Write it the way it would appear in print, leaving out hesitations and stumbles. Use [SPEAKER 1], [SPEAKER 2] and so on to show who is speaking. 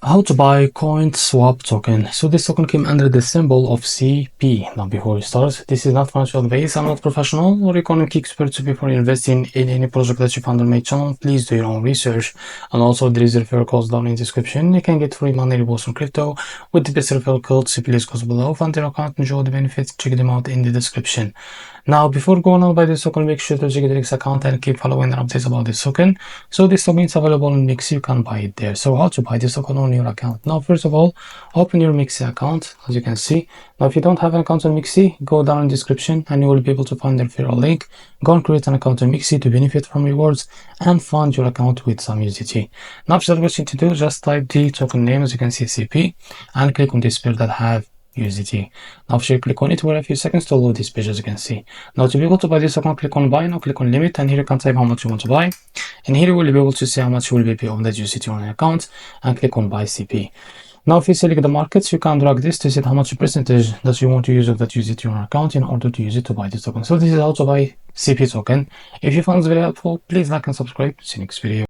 [SPEAKER 1] How to buy Coint swap token. So this token came under the symbol of CP. Now before we start, this is not financial advice. I'm not professional or economic expert. So before investing in any project that you find on my channel, please do your own research. And also there is a referral code down in the description. You can get free money rewards from crypto with the best referral code. So please go below, find your account, enjoy the benefits, check them out in the description. Now before going on by this token, make sure to check the next account and keep following the updates about this token. So this token is available in MEXC. You can buy it there. So how to buy this token on your account? Now first of all, open your MEXC account. As you can see, now if you don't have an account on MEXC, go down in the description and you will be able to find the referral link. Go and create an account on MEXC to benefit from rewards and fund your account with some USDT. Now first what you need to do, just type the token name, as you can see, CP, and click on this pair that have USDT. Now if you click on it, it will have a few seconds to load this page, as you can see. Now to be able to buy this token, click on buy. Now click on limit, and here you can type how much you want to buy, and here you will be able to see how much you will be paying on that USDT on your account, and click on buy CP. Now if you select the markets, you can drag this to set how much percentage that you want to use of that USDT on your account in order to use it to buy this token. So this is how to buy CP token. If you found this very helpful, please like and subscribe. See you next video.